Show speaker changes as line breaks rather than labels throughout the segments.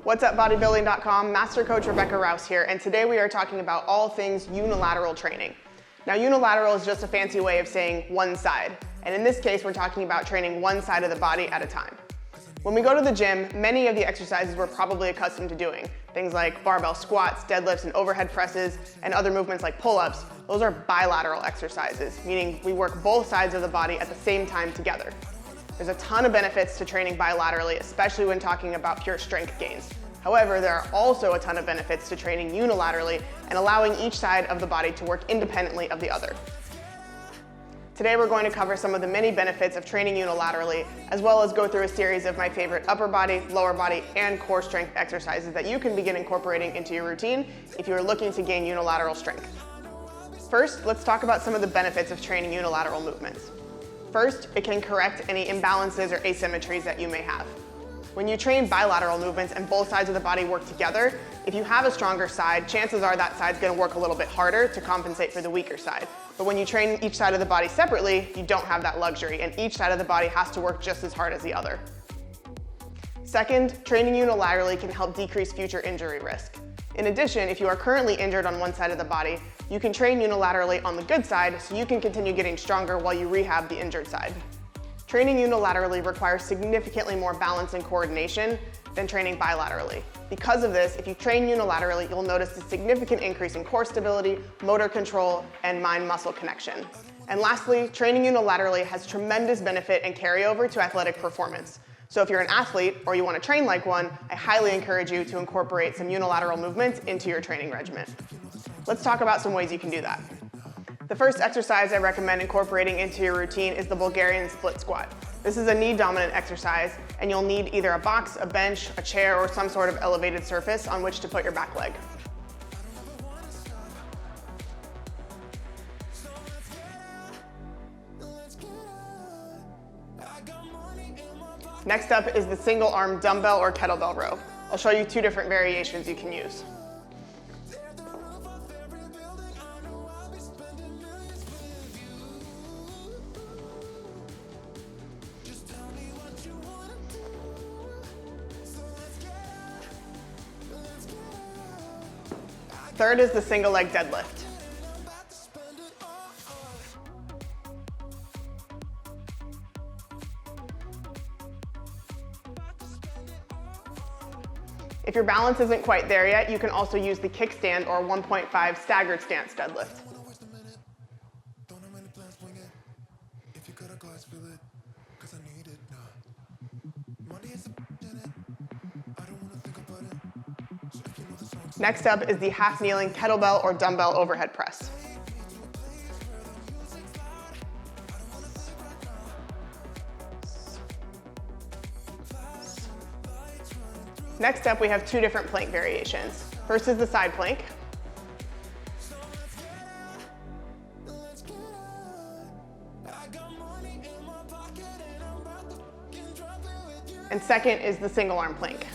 What's up, Bodybuilding.com? Master Coach Rebecca Rouse here, and today we are talking about all things unilateral training. Now, unilateral is just a fancy way of saying one side, and in this case, we're talking about training one side of the body at a time. When we go to the gym, many of the exercises we're probably accustomed to doing, things like barbell squats, deadlifts, and overhead presses, and other movements like pull-ups, those are bilateral exercises, meaning we work both sides of the body at the same time together. There's a ton of benefits to training bilaterally, especially when talking about pure strength gains. However, there are also a ton of benefits to training unilaterally and allowing each side of the body to work independently of the other. Today we're going to cover some of the many benefits of training unilaterally, as well as go through a series of my favorite upper body, lower body, and core strength exercises that you can begin incorporating into your routine if you are looking to gain unilateral strength. First, let's talk about some of the benefits of training unilateral movements. First, it can correct any imbalances or asymmetries that you may have. When you train bilateral movements and both sides of the body work together, if you have a stronger side, chances are that side's going to work a little bit harder to compensate for the weaker side. But when you train each side of the body separately, you don't have that luxury, and each side of the body has to work just as hard as the other. Second, training unilaterally can help decrease future injury risk. In addition, if you are currently injured on one side of the body, you can train unilaterally on the good side so you can continue getting stronger while you rehab the injured side. Training unilaterally requires significantly more balance and coordination than training bilaterally. Because of this, if you train unilaterally, you'll notice a significant increase in core stability, motor control, and mind-muscle connection. And lastly, training unilaterally has tremendous benefit and carryover to athletic performance. So if you're an athlete or you want to train like one, I highly encourage you to incorporate some unilateral movements into your training regimen. Let's talk about some ways you can do that. The first exercise I recommend incorporating into your routine is the Bulgarian split squat. This is a knee-dominant exercise, and you'll need either a box, a bench, a chair, or some sort of elevated surface on which to put your back leg. Next up is the single arm dumbbell or kettlebell row. I'll show you two different variations you can use. Third is the single leg deadlift. If your balance isn't quite there yet, you can also use the kickstand or 1.5 staggered stance deadlift. Next up is the half kneeling kettlebell or dumbbell overhead press. Next up, we have two different plank variations. First is the side plank. And second is the single arm plank.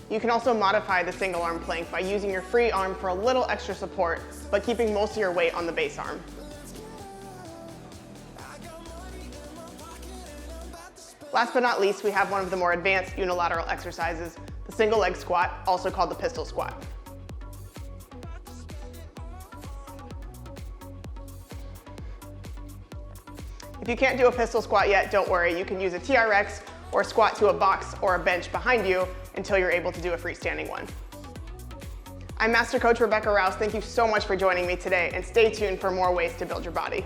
You can also modify the single arm plank by using your free arm for a little extra support, but keeping most of your weight on the base arm. Last but not least, we have one of the more advanced unilateral exercises, the single leg squat, also called the pistol squat. If you can't do a pistol squat yet, don't worry. You can use a TRX or squat to a box or a bench behind you until you're able to do a freestanding one. I'm Master Coach Rebecca Rouse. Thank you so much for joining me today, and stay tuned for more ways to build your body.